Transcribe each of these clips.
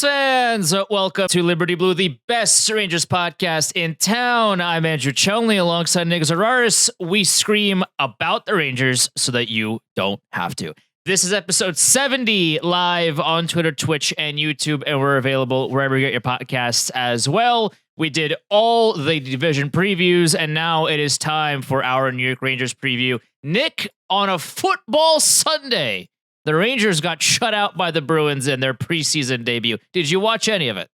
Rangers fans, welcome to Liberty Blue, the best Rangers podcast in town. I'm Andrew Chonley alongside Nick Zararis. We scream about the Rangers so that you don't have to. This is episode 70 live on Twitter, Twitch, and YouTube, and we're available wherever you get your podcasts as well. We did all the division previews, and now it is time for our New York Rangers preview. Nick, on a football Sunday, the Rangers got shut out by the Bruins in their preseason debut. Did you watch any of it?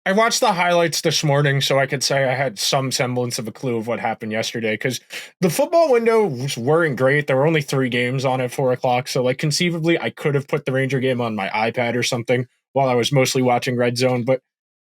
I watched the highlights this morning, so I could say I had some semblance of a clue of what happened yesterday, because the football window weren't great. There were only 3 games on at 4 o'clock, so like conceivably I could have put the Ranger game on my iPad or something while I was mostly watching Red Zone, but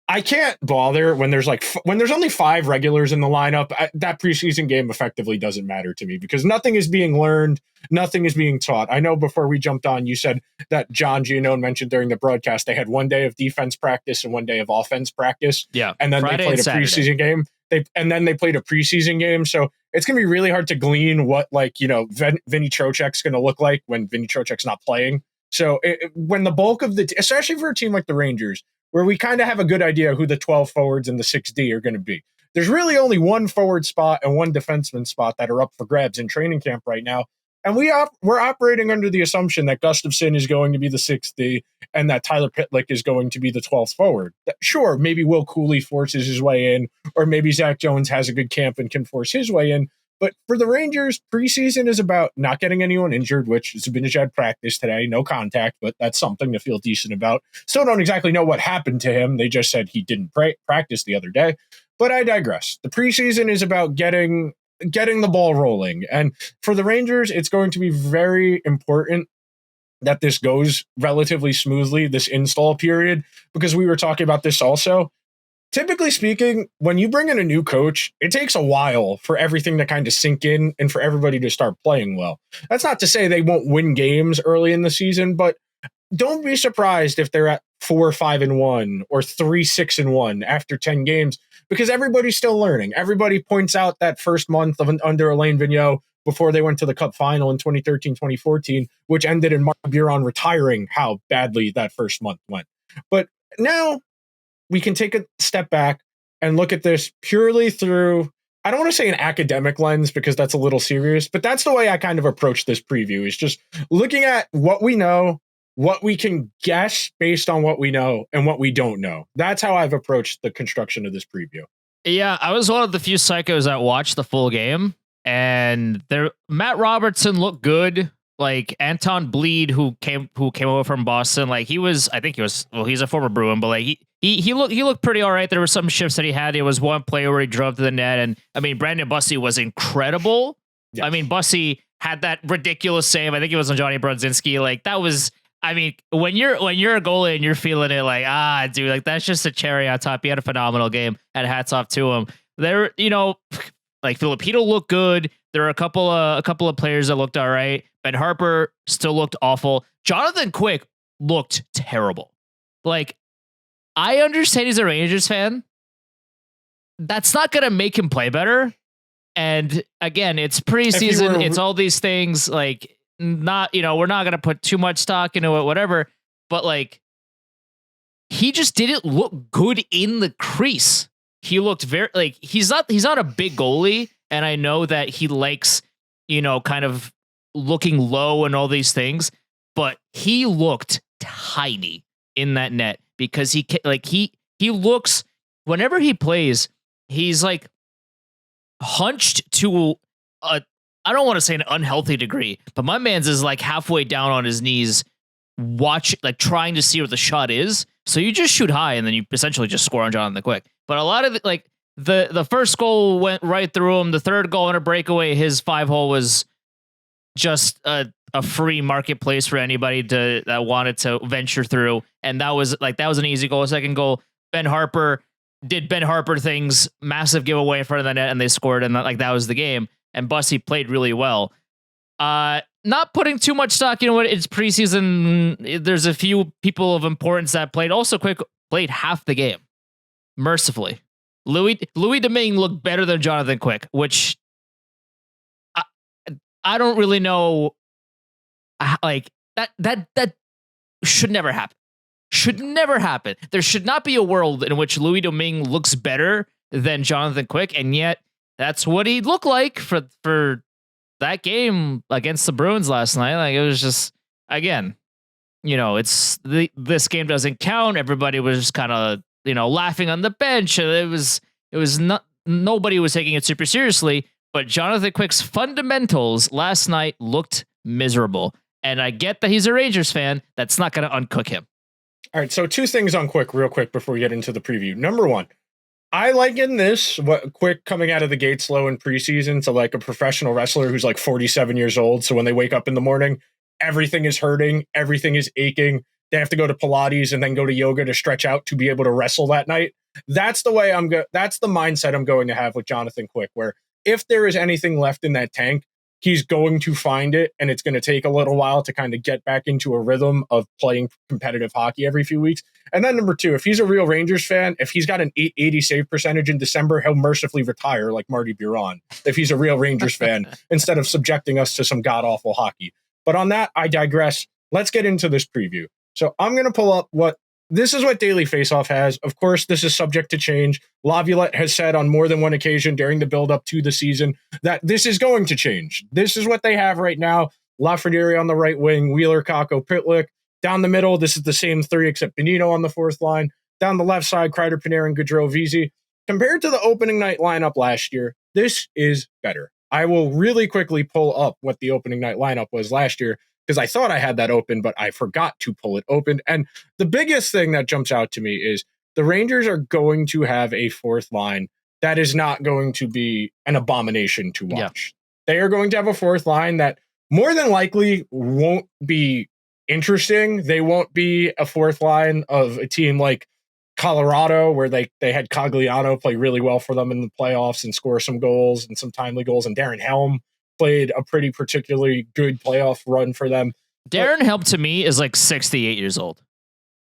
I can't bother when there's only 5 regulars in the lineup. That preseason game effectively doesn't matter to me because nothing is being learned. Nothing is being taught. I know before we jumped on, you said that John Giannone mentioned during the broadcast, they had 1 day of defense practice and 1 day of offense practice. Yeah. And then Friday they played a preseason game. They played a preseason game. So it's going to be really hard to glean what Vinny Trocheck's going to look like when Vinny Trocheck's not playing. So when the bulk of especially for a team like the Rangers, where we kind of have a good idea who the 12 forwards and the 6D are going to be. There's really only 1 forward spot and 1 defenseman spot that are up for grabs in training camp right now. And we're operating under the assumption that Gustafsson is going to be the 6D and that Tyler Pitlick is going to be the 12th forward. Sure, maybe Will Cooley forces his way in, or maybe Zach Jones has a good camp and can force his way in. But for the Rangers, preseason is about not getting anyone injured, which Zibanejad practiced today, no contact, but that's something to feel decent about. Still don't exactly know what happened to him. They just said he didn't practice the other day. But I digress. The preseason is about getting the ball rolling. And for the Rangers, it's going to be very important that this goes relatively smoothly, this install period, because we were talking about this also. Typically speaking, when you bring in a new coach, it takes a while for everything to kind of sink in and for everybody to start playing well. That's not to say they won't win games early in the season, but don't be surprised if they're at 4-5-1 or 3-6-1 after 10 games, because everybody's still learning. Everybody points out that first month under Alain Vigneault before they went to the Cup final in 2013-2014, which ended in Mark Buron retiring, how badly that first month went. But now we can take a step back and look at this purely through, I don't want to say an academic lens because that's a little serious, but that's the way I kind of approach this preview, is just looking at what we know, what we can guess based on what we know and what we don't know. That's how I've approached the construction of this preview. Yeah, I was one of the few psychos that watched the full game, and Matt Robertson looked good. Like Anton Bleed, who came over from Boston, like he's a former Bruin, but like he looked pretty all right. There were some shifts that he had. It was one play where he drove to the net, and I mean Brandon Bussey was incredible. Yes. I mean Bussey had that ridiculous save. I think it was on Johnny Brodzinski. Like that was, I mean, when you're a goalie and you're feeling it, like dude, like that's just a cherry on top. He had a phenomenal game, and hats off to him. There, like Filipino looked good. There are a couple of players that looked all right. Ben Harper still looked awful. Jonathan Quick looked terrible. Like, I understand he's a Rangers fan. That's not going to make him play better. And again, it's preseason. It's all these things. Like, we're not going to put too much stock into it, whatever. But like, he just didn't look good in the crease. He looked very like he's not a big goalie, and I know that he likes kind of looking low and all these things, but he looked tiny in that net because he looks, whenever he plays, he's like hunched to I don't want to say an unhealthy degree, but my man's is like halfway down on his knees, trying to see what the shot is. So you just shoot high and then you essentially just score on Jonathan Quick. But a lot of it, like the first goal went right through him. The third goal in a breakaway, his 5-hole was just a free marketplace for anybody that wanted to venture through. And that was an easy goal. Second goal, Ben Harper did Ben Harper things, massive giveaway in front of the net, and they scored. And that was the game. And Bussey played really well. Not putting too much stock, it's preseason. There's a few people of importance that played. Also, Quick played half the game, mercifully. Louis Domingue looked better than Jonathan Quick, which I don't really know. Like that should never happen. should never happen. There should not be a world in which Louis Domingue looks better than Jonathan Quick, and yet that's what he looked like for that game against the Bruins last night. Like, it was just, again, it's this game doesn't count. Everybody was just kind of, laughing on the bench. It was not, nobody was taking it super seriously, but Jonathan Quick's fundamentals last night looked miserable. And I get that he's a Rangers fan. That's not going to uncook him. All right. So 2 things on Quick real quick before we get into the preview. Number 1, I liken this, what Quick coming out of the gate slow in preseason to like a professional wrestler who's like 47 years old. So when they wake up in the morning, everything is hurting, everything is aching. They have to go to Pilates and then go to yoga to stretch out to be able to wrestle that night. That's the way that's the mindset I'm going to have with Jonathan Quick, where if there is anything left in that tank, he's going to find it, and it's going to take a little while to kind of get back into a rhythm of playing competitive hockey every few weeks. And then number 2, if he's a real Rangers fan, if he's got an 880 save percentage in December, he'll mercifully retire like Marty Biron if he's a real Rangers fan instead of subjecting us to some god-awful hockey. But on that, I digress. Let's get into this preview. So I'm going to pull up this is what Daily Faceoff has. Of course, this is subject to change. Laviolette has said on more than one occasion during the build-up to the season that this is going to change. This is what they have right now. Lafreniere on the right wing, Wheeler, Kakko, Pitlick. Down the middle, this is the same 3 except Bonino on the 4th line. Down the left side, Kreider, Panarin, Gaudreau, Vesey. Compared to the opening night lineup last year, this is better. I will really quickly pull up what the opening night lineup was last year, because I thought I had that open, but I forgot to pull it open. And the biggest thing that jumps out to me is the Rangers are going to have a 4th line that is not going to be an abomination to watch. Yeah. They are going to have a 4th line that more than likely won't be interesting. They won't be a 4th line of a team like Colorado, where they had Cogliano play really well for them in the playoffs and score some goals and some timely goals, and Darren Helm played a pretty particularly good playoff run for them. Darren Helm to me is like 68 years old.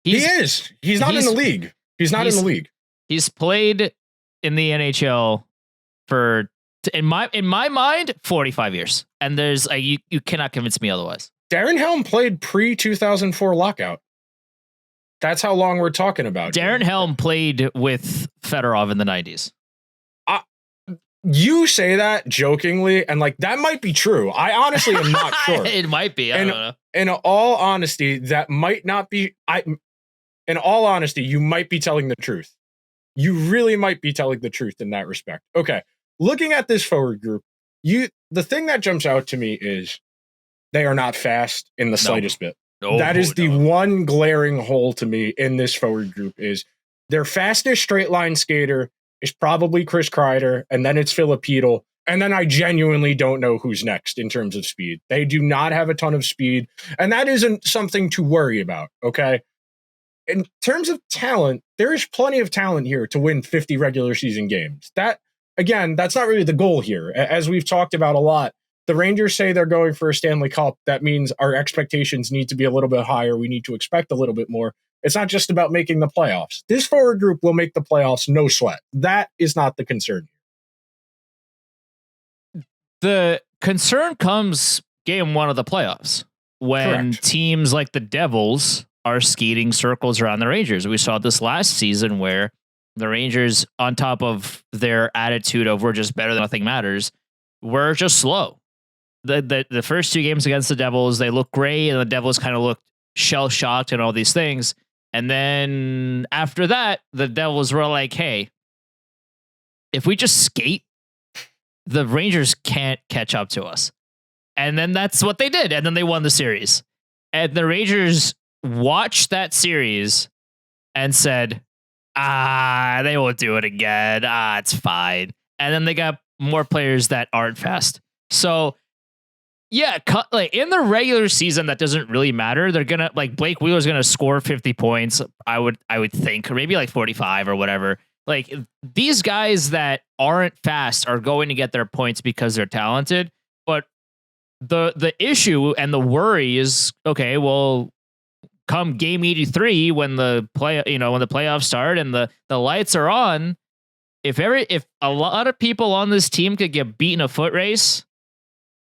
He is. He's not in the league. He's not in the league. He's played in the NHL for, in my mind, 45 years. And there's you cannot convince me otherwise. Darren Helm played pre-2004 lockout. That's how long we're talking about. Darren Helm played with Fedorov in the 90s. You say that jokingly, and like that might be true. I honestly am not sure. It might be. I don't know. In all honesty, that might not be. In all honesty, you might be telling the truth. You really might be telling the truth in that respect. Okay, looking at this forward group, the thing that jumps out to me is they are not fast in the slightest bit. That is the one glaring hole to me in this forward group. Is their fastest straight line skater is probably Chris Kreider, and then it's Filipino, and then I genuinely don't know who's next in terms of speed. They do not have a ton of speed, and that isn't something to worry about, okay? In terms of talent, there is plenty of talent here to win 50 regular season games. That, again, that's not really the goal here. As we've talked about a lot, the Rangers say they're going for a Stanley Cup. That means our expectations need to be a little bit higher. We need to expect a little bit more. It's not just about making the playoffs. This forward group will make the playoffs, no sweat. That is not the concern here. The concern comes game 1 of the playoffs, when teams like the Devils are skating circles around the Rangers. We saw this last season where the Rangers, on top of their attitude of we're just better than nothing matters, were just slow. The first 2 games against the Devils, they looked great, and the Devils kind of looked shell-shocked and all these things. And then after that, the Devils were like, hey, if we just skate, the Rangers can't catch up to us. And then that's what they did. And then they won the series. And the Rangers watched that series and said, they won't do it again. It's fine. And then they got more players that aren't fast. So yeah, like in the regular season, that doesn't really matter. They're gonna, like, Blake Wheeler's gonna score 50 points. I would think, or maybe like 45 or whatever. Like, these guys that aren't fast are going to get their points because they're talented. But the issue and the worry is, okay, well, come game 83 when the playoffs start and the lights are on, if a lot of people on this team could get beaten a foot race,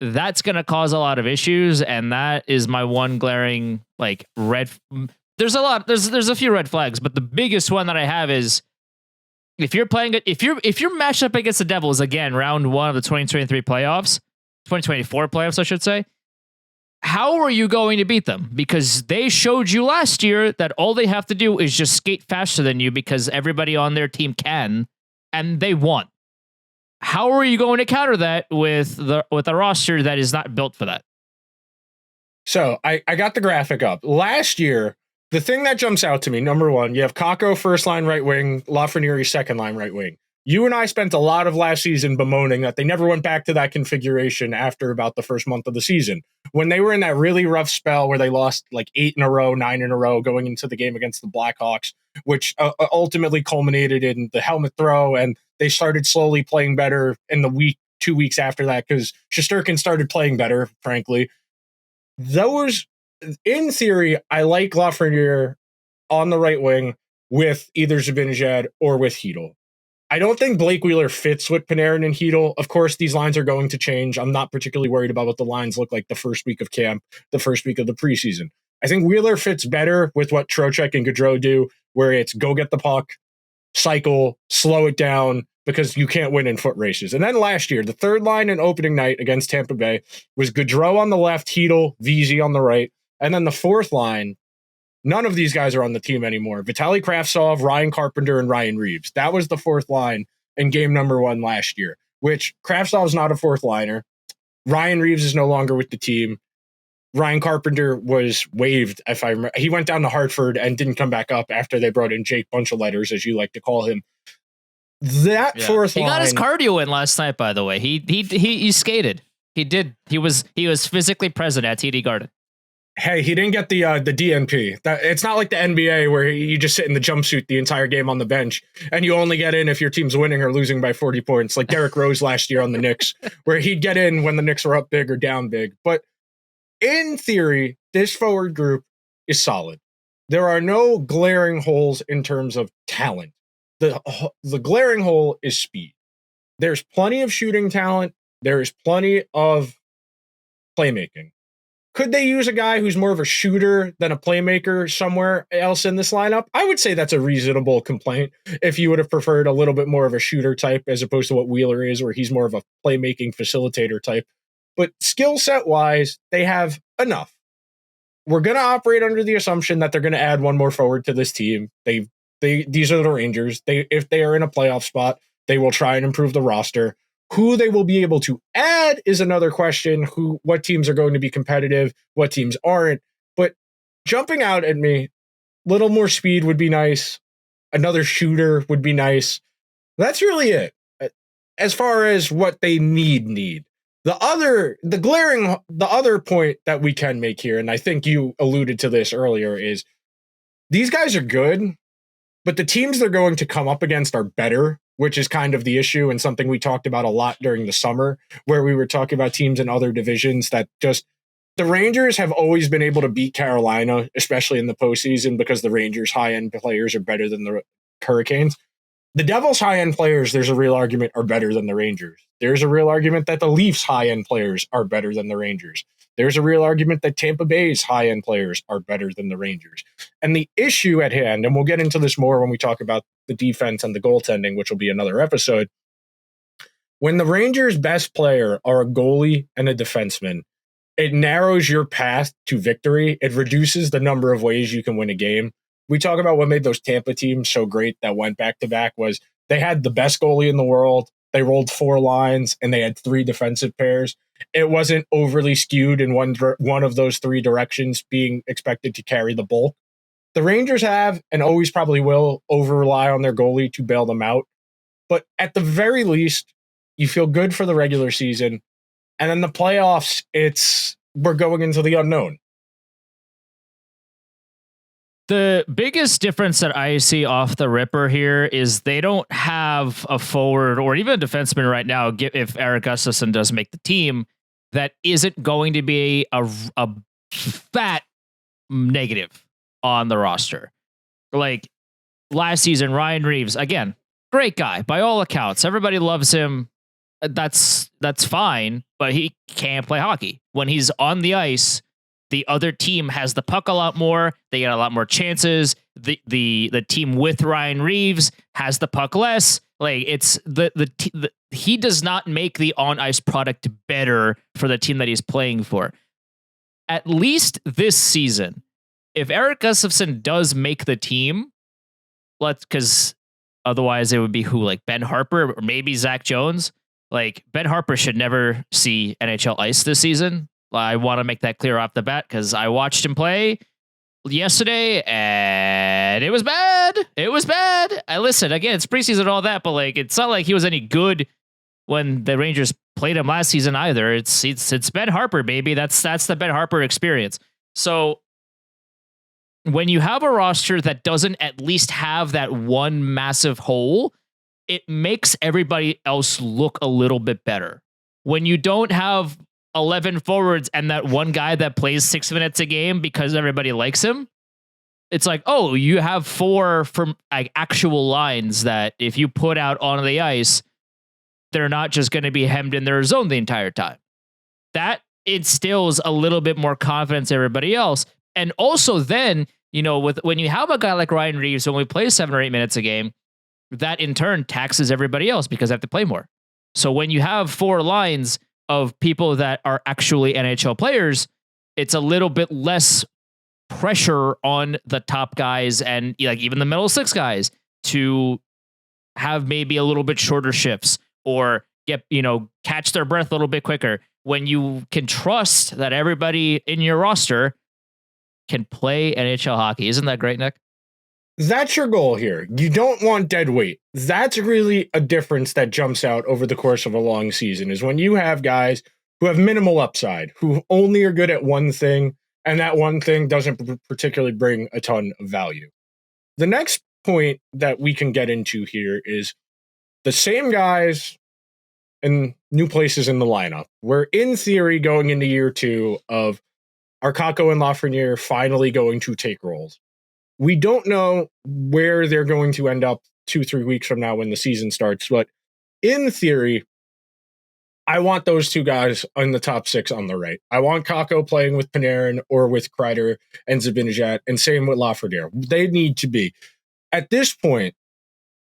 that's going to cause a lot of issues. And that is my one glaring, like, there's a lot. There's a few red flags, but the biggest one that I have is if you're playing it, if you're matched up against the Devils again, round one of the 2023 playoffs, 2024 playoffs, I should say. How are you going to beat them? Because they showed you last year that all they have to do is just skate faster than you because everybody on their team can, and they won. How are you going to counter that with a roster that is not built for that? So I got the graphic up. Last year, the thing that jumps out to me, number one, you have Kakko first line right wing, Lafreniere second line right wing. You and I spent a lot of last season bemoaning that they never went back to that configuration after about the first month of the season. When they were in that really rough spell where they lost like 8 in a row, 9 in a row going into the game against the Blackhawks, which ultimately culminated in the helmet throw, and they started slowly playing better in the 2 weeks after that because Shesterkin started playing better, frankly. Those, in theory, I like Lafreniere on the right wing with either Zibanejad or with Hedl. I don't think Blake Wheeler fits with Panarin and Hedl. Of course, these lines are going to change. I'm not particularly worried about what the lines look like the first week of camp, the first week of the preseason. I think Wheeler fits better with what Trocheck and Gaudreau do, where it's go get the puck, cycle, slow it down, because you can't win in foot races. And then last year, the third line in opening night against Tampa Bay was Gaudreau on the left, Hedl, VZ on the right. And then the fourth line, none of these guys are on the team anymore. Vitaly Kravtsov, Ryan Carpenter, and Ryan Reeves. That was the fourth line in game number 1 last year, which Kravtsov's not a fourth liner. Ryan Reeves is no longer with the team. Ryan Carpenter was waived, if I remember. He went down to Hartford and didn't come back up after they brought in Jake Bunchletters, as you like to call him. That fourth line. He got his cardio in last night, by the way. He skated. He did. He was physically present at TD Garden. Hey, he didn't get the DNP. It's not like the NBA where you just sit in the jumpsuit the entire game on the bench and you only get in if your team's winning or losing by 40 points, like Derrick Rose last year on the Knicks, where he'd get in when the Knicks were up big or down big. But in theory, this forward group is solid. There are no glaring holes in terms of talent. The glaring hole is speed. There's plenty of shooting talent. There is plenty of playmaking. Could they use a guy who's more of a shooter than a playmaker somewhere else in this lineup? I would say that's a reasonable complaint if you would have preferred a little bit more of a shooter type as opposed to what Wheeler is, where he's more of a playmaking facilitator type. But skill set wise, they have enough. We're going to operate under the assumption that they're going to add one more forward to this team. These are the Rangers. If they are in a playoff spot, they will try and improve the roster. Who they will be able to add is another question. What teams are going to be competitive, what teams aren't. But jumping out at me, a little more speed would be nice. Another shooter would be nice. That's really it. As far as what they need. The other point that we can make here, and I think you alluded to this earlier, is these guys are good, but the teams they're going to come up against are better, which is kind of the issue and something we talked about a lot during the summer, where we were talking about teams in other divisions that just the Rangers have always been able to beat Carolina, especially in the postseason, because the Rangers' high-end players are better than the Hurricanes. The Devils' high-end players, there's a real argument, are better than the Rangers. There's a real argument that the Leafs' high-end players are better than the Rangers. There's a real argument that Tampa Bay's high-end players are better than the Rangers. And the issue at hand, and we'll get into this more when we talk about the defense and the goaltending, which will be another episode. When the Rangers' best player are a goalie and a defenseman, it narrows your path to victory. It reduces the number of ways you can win a game. We talk about what made those Tampa teams so great that went back-to-back was they had the best goalie in the world. They rolled 4 lines, and they had 3 defensive pairs. It wasn't overly skewed in one of those 3 directions being expected to carry the bulk. The Rangers have, and always probably will, over-rely on their goalie to bail them out. But at the very least, you feel good for the regular season. And then the playoffs, we're going into the unknown. The biggest difference that I see off the ripper here is they don't have a forward or even a defenseman right now, if Eric Gustafsson does make the team, that isn't going to be a fat negative on the roster. Like last season, Ryan Reeves, again, great guy by all accounts. Everybody loves him. That's fine, but he can't play hockey. When he's on the ice, the other team has the puck a lot more. They get a lot more chances. The team with Ryan Reeves has the puck less. Like it's he does not make the on ice product better for the team that he's playing for. At least this season, if Eric Gustafsson does make the team, because otherwise it would be who, like Ben Harper or maybe Zach Jones. Like Ben Harper should never see NHL ice this season. I want to make that clear off the bat because I watched him play yesterday and it was bad. It was bad. I listen again. It's preseason and all that, but like it's not like he was any good when the Rangers played him last season either. It's Ben Harper, baby. That's the Ben Harper experience. So when you have a roster that doesn't at least have that one massive hole, it makes everybody else look a little bit better. When you don't have 11 forwards and that one guy that plays 6 minutes a game because everybody likes him, it's like, oh, you have 4 from like actual lines that if you put out on the ice, they're not just going to be hemmed in their zone the entire time. That instills a little bit more confidence in everybody else. And also then, when you have a guy like Ryan Reeves who only plays 7 or 8 minutes a game, that in turn taxes everybody else because they have to play more. So when you have 4 lines of people that are actually NHL players, it's a little bit less pressure on the top guys and like even the middle 6 guys to have maybe a little bit shorter shifts or get, catch their breath a little bit quicker when you can trust that everybody in your roster can play NHL hockey. Isn't that great, Nick? That's your goal here. You don't want dead weight. That's really a difference that jumps out over the course of a long season is when you have guys who have minimal upside, who only are good at one thing, and that one thing doesn't particularly bring a ton of value. The next point that we can get into here is the same guys in new places in the lineup. We're in theory going into year 2 of Arkako and Lafreniere finally going to take roles. We don't know where they're going to end up 2-3 weeks from now when the season starts, but in theory, I want those 2 guys in the top 6 on the right. I want Kakko playing with Panarin or with Kreider and Zibanejad, and same with Lafreniere. They need to be. At this point,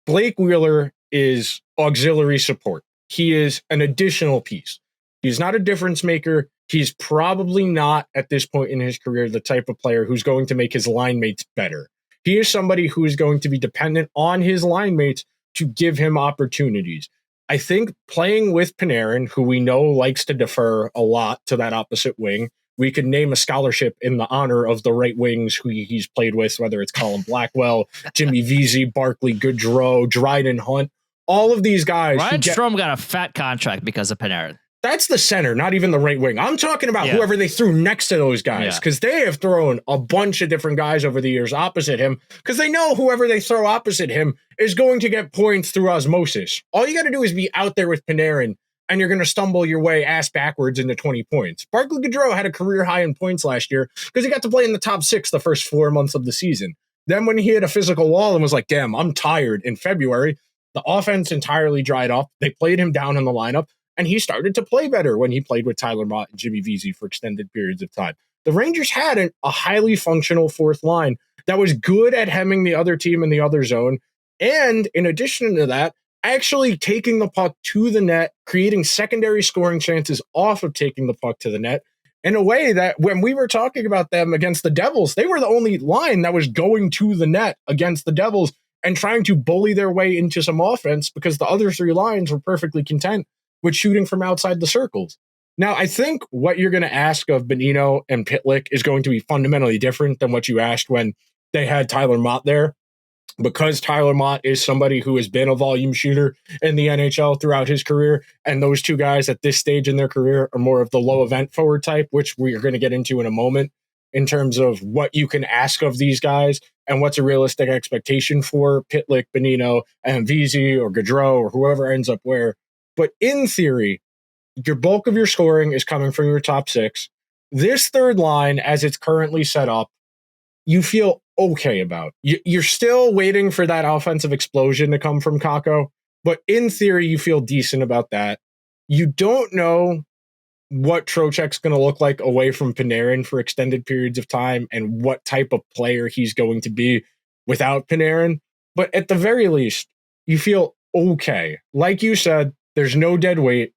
Blake Wheeler is auxiliary support. He is an additional piece. He's not a difference maker. He's probably not, at this point in his career, the type of player who's going to make his line mates better. He is somebody who is going to be dependent on his line mates to give him opportunities. I think playing with Panarin, who we know likes to defer a lot to that opposite wing, we could name a scholarship in the honor of the right wings who he's played with, whether it's Colin Blackwell, Jimmy Vesey, Barclay Goodrow, Dryden Hunt, all of these guys. Ryan Strome got a fat contract because of Panarin. That's the center, not even the right wing. I'm talking about whoever they threw next to those guys, because they have thrown a bunch of different guys over the years opposite him, because they know whoever they throw opposite him is going to get points through osmosis. All you got to do is be out there with Panarin, and you're going to stumble your way ass backwards into 20 points. Barclay Goodrow had a career high in points last year because he got to play in the top 6 the first 4 months of the season. Then when he hit a physical wall and was like, damn, I'm tired in February, the offense entirely dried up. They played him down in the lineup. And he started to play better when he played with Tyler Mott and Jimmy Vesey for extended periods of time. The Rangers had a highly functional 4th line that was good at hemming the other team in the other zone. And in addition to that, actually taking the puck to the net, creating secondary scoring chances off of taking the puck to the net in a way that when we were talking about them against the Devils, they were the only line that was going to the net against the Devils and trying to bully their way into some offense because the other 3 lines were perfectly content with shooting from outside the circles. Now, I think what you're going to ask of Bonino and Pitlick is going to be fundamentally different than what you asked when they had Tyler Mott there, because Tyler Mott is somebody who has been a volume shooter in the NHL throughout his career, and those 2 guys at this stage in their career are more of the low event forward type, which we are going to get into in a moment in terms of what you can ask of these guys and what's a realistic expectation for Pitlick, Bonino, and Vesey or Gaudreau or whoever ends up where. But in theory, your bulk of your scoring is coming from your top 6. This 3rd line, as it's currently set up, you feel okay about. You're still waiting for that offensive explosion to come from Kakko, but in theory, you feel decent about that. You don't know what Trocheck's going to look like away from Panarin for extended periods of time and what type of player he's going to be without Panarin. But at the very least, you feel okay. Like you said, there's no dead weight.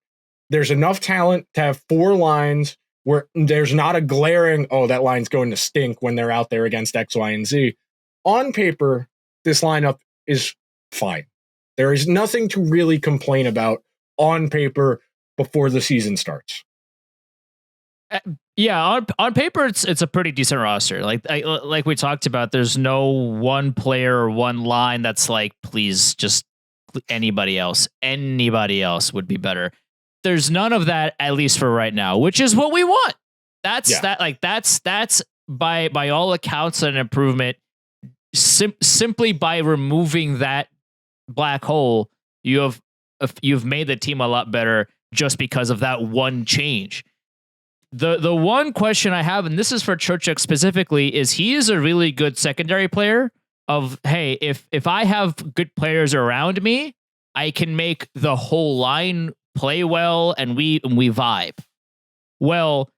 There's enough talent to have 4 lines where there's not a glaring, oh, that line's going to stink when they're out there against X, Y, and Z. On paper, this lineup is fine. There is nothing to really complain about on paper before the season starts. Yeah, on paper, it's a pretty decent roster. Like we talked about, there's no one player or one line that's like, please, just anybody else would be better. There's none of that, at least for right now, which is what we want. That's by all accounts an improvement. Simply by removing that black hole, you've made the team a lot better just because of that one change. The one question I have, and this is for Trocheck specifically, is he is a really good secondary player. Of, hey, if I have good players around me, I can make the whole line play well and we vibe. Well,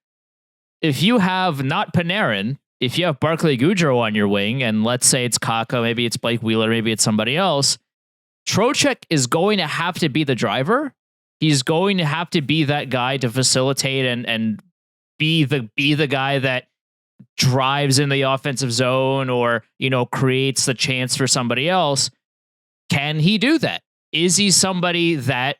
if you have not Panarin, if you have Barclay Goodrow on your wing, and let's say it's Kaka, maybe it's Blake Wheeler, maybe it's somebody else, Trocheck is going to have to be the driver. He's going to have to be that guy to facilitate and be the guy that drives in the offensive zone or, creates the chance for somebody else. Can he do that? Is he somebody that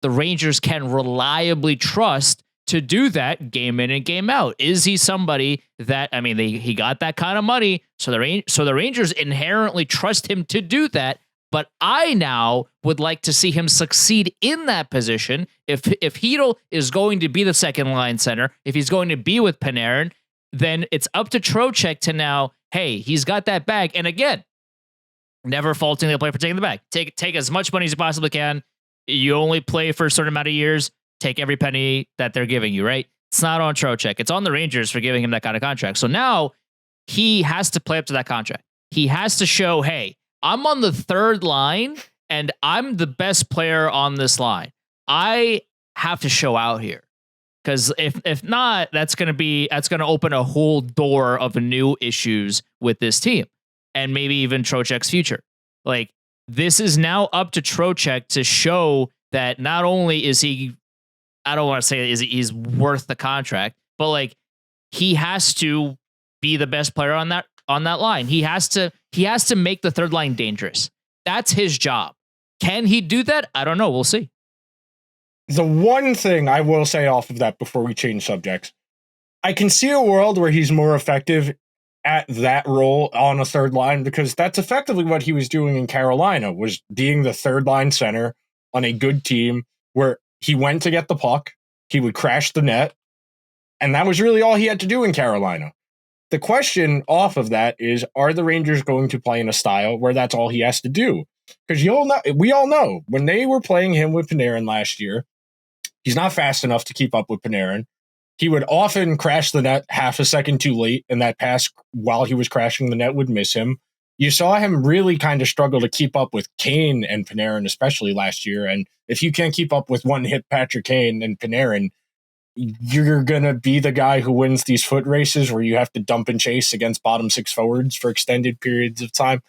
the Rangers can reliably trust to do that game in and game out? Is he somebody that, he got that kind of money, so the Rangers inherently trust him to do that. But I now would like to see him succeed in that position. If Hedl is going to be the second line center, if he's going to be with Panarin, then it's up to Trocheck to now, hey, he's got that bag. And again, never faulting the player for taking the bag. Take as much money as you possibly can. You only play for a certain amount of years. Take every penny that they're giving you, right? It's not on Trocheck. It's on the Rangers for giving him that kind of contract. So now he has to play up to that contract. He has to show, hey, I'm on the third line and I'm the best player on this line. I have to show out here. Because if not, that's going to open a whole door of new issues with this team and maybe even Trocheck's future. Like, this is now up to Trocheck to show that not only is he, I don't want to say he's worth the contract, but like he has to be the best player on that line. He has to make the third line dangerous. That's his job. Can he do that? I don't know. We'll see. The one thing I will say off of that before we change subjects, I can see a world where he's more effective at that role on a third line, because that's effectively what he was doing in Carolina, was being the third line center on a good team where he went to get the puck, he would crash the net, and that was really all he had to do in Carolina. The question off of that is, are the Rangers going to play in a style where that's all he has to do? Because we all know when they were playing him with Panarin last year, he's not fast enough to keep up with Panarin. He would often crash the net half a second too late, and that pass while he was crashing the net would miss him. You saw him really kind of struggle to keep up with Kane and Panarin, especially last year. And if you can't keep up with one-hit Patrick Kane and Panarin, you're going to be the guy who wins these foot races where you have to dump and chase against bottom six forwards for extended periods of time.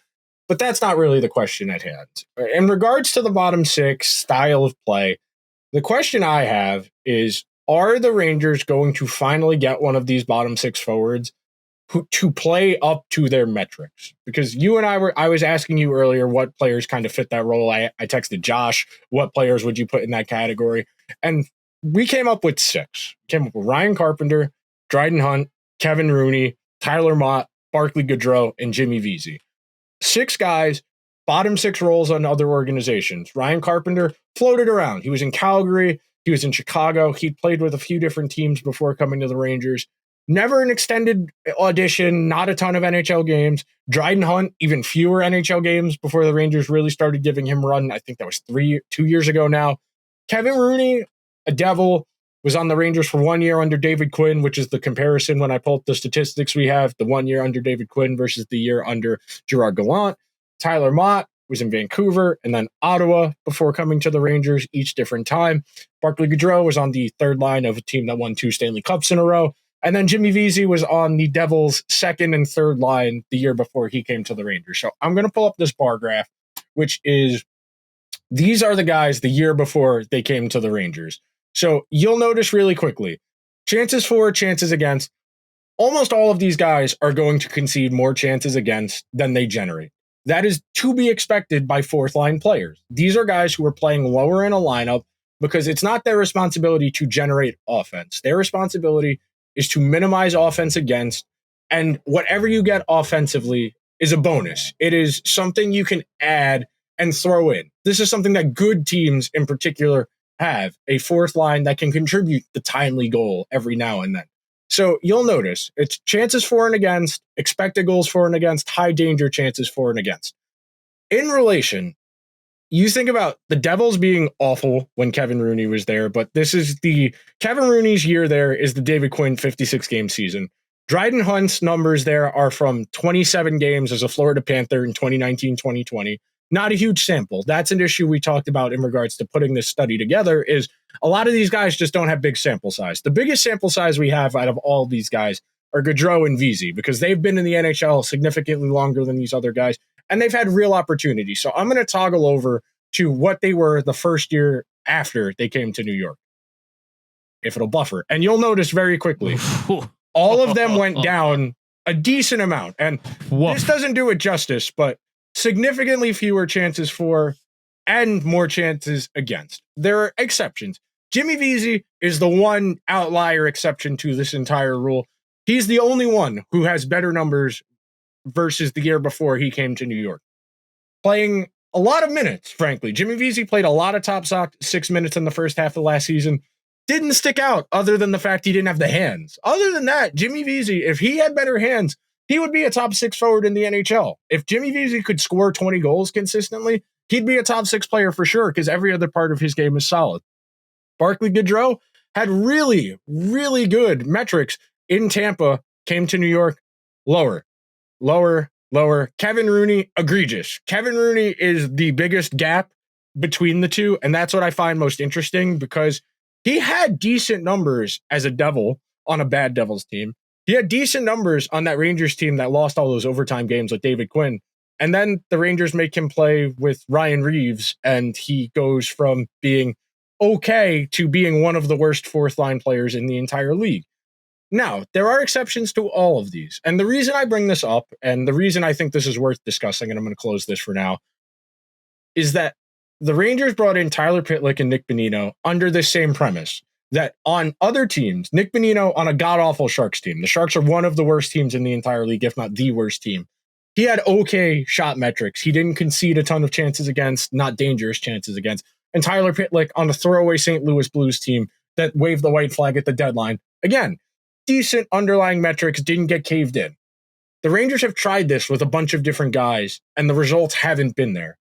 But that's not really the question at hand. In regards to the bottom six style of play, the question I have is, are the Rangers going to finally get one of these bottom six forwards to play up to their metrics? Because I was asking you earlier what players kind of fit that role. I texted Josh, what players would you put in that category? And we came up with six. We came up with Ryan Carpenter, Dryden Hunt, Kevin Rooney, Tyler Mott, Barclay Goodrow, and Jimmy Vesey. 6 guys, bottom 6 roles on other organizations. Ryan Carpenter floated around. He was in Calgary. He was in Chicago. He played with a few different teams before coming to the Rangers. Never an extended audition, not a ton of NHL games. Dryden Hunt, even fewer NHL games before the Rangers really started giving him run. I think that was 2 years ago now. Kevin Rooney, a Devil, was on the Rangers for 1 year under David Quinn, which is the comparison when I pulled the statistics we have, the 1 year under David Quinn versus the year under Gerard Gallant. Tyler Mott, was in Vancouver and then Ottawa before coming to the Rangers, each different time. Barclay Goodrow was on the third line of a team that won 2 Stanley Cups in a row. And then Jimmy Vesey was on the Devils' second and third line the year before he came to the Rangers. So I'm going to pull up this bar graph, which is these are the guys the year before they came to the Rangers. So you'll notice really quickly, chances for, chances against, almost all of these guys are going to concede more chances against than they generate. That is to be expected by fourth line players. These are guys who are playing lower in a lineup because it's not their responsibility to generate offense. Their responsibility is to minimize offense against, and whatever you get offensively is a bonus. It is something you can add and throw in. This is something that good teams in particular have, a fourth line that can contribute the timely goal every now and then. So you'll notice it's chances for and against, expected goals for and against, high danger chances for and against. In relation, you think about the Devils being awful when Kevin Rooney was there, but this is the Kevin Rooney's year there is the David Quinn 56 game season. Dryden Hunt's numbers there are from 27 games as a Florida Panther in 2019-2020. Not a huge sample. That's an issue we talked about in regards to putting this study together is a lot of these guys just don't have big sample size. The biggest sample size we have out of all of these guys are Gaudreau and Vesey because they've been in the NHL significantly longer than these other guys, and they've had real opportunity. So I'm going to toggle over to what they were the first year after they came to New York, if it'll buffer. And you'll notice very quickly, all of them went down a decent amount. And this doesn't do it justice, but significantly fewer chances for and more chances against. There are exceptions. Jimmy Vesey is the one outlier exception to this entire rule. He's the only one who has better numbers versus the year before he came to New York. Playing a lot of minutes, frankly. Jimmy Vesey played a lot of top 6 minutes in the first half of last season. Didn't stick out other than the fact he didn't have the hands. Other than that, Jimmy Vesey, if he had better hands, he would be a top 6 forward in the NHL. If Jimmy Vesey could score 20 goals consistently, he'd be a top 6 player for sure because every other part of his game is solid. Barclay Goodrow had really, really good metrics in Tampa, came to New York, lower. Kevin Rooney, egregious. Kevin Rooney is the biggest gap between the two, and that's what I find most interesting because he had decent numbers as a Devil on a bad Devils team. He had decent numbers on that Rangers team that lost all those overtime games with David Quinn. And then the Rangers make him play with Ryan Reeves, and he goes from being okay to being one of the worst fourth line players in the entire league. Now, there are exceptions to all of these. And the reason I bring this up, and the reason I think this is worth discussing, and I'm going to close this for now, is that the Rangers brought in Tyler Pitlick and Nick Bonino under this same premise. That on other teams, Nick Bonino on a god-awful Sharks team. The Sharks are one of the worst teams in the entire league, if not the worst team. He had okay shot metrics. He didn't concede a ton of chances against, not dangerous chances against. And Tyler Pitlick on a throwaway St. Louis Blues team that waved the white flag at the deadline. Again, decent underlying metrics, didn't get caved in. The Rangers have tried this with a bunch of different guys, and the results haven't been there.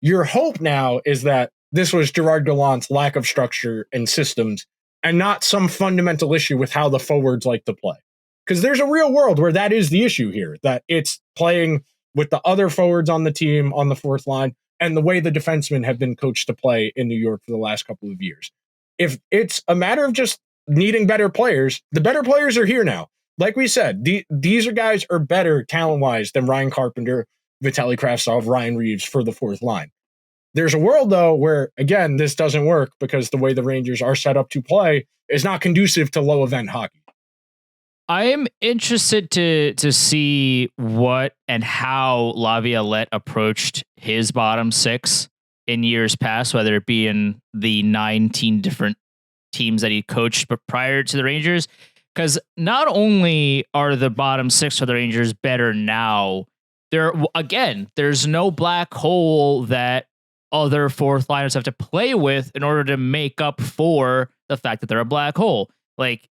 Your hope now is that this was Gerard Gallant's lack of structure and systems and not some fundamental issue with how the forwards like to play. Because there's a real world where that is the issue here, that it's playing with the other forwards on the team on the fourth line and the way the defensemen have been coached to play in New York for the last couple of years. If it's a matter of just needing better players, the better players are here now. Like we said, these guys are better talent-wise than Ryan Carpenter, Vitaly Kravtsov, Ryan Reeves for the fourth line. There's a world, though, where, again, this doesn't work because the way the Rangers are set up to play is not conducive to low-event hockey. I am interested to see what and how Laviolette approached his bottom 6 in years past, whether it be in the 19 different teams that he coached but prior to the Rangers. Because not only are the bottom 6 for the Rangers better now, there's no black hole that other fourth liners have to play with in order to make up for the fact that they're a black hole. Like,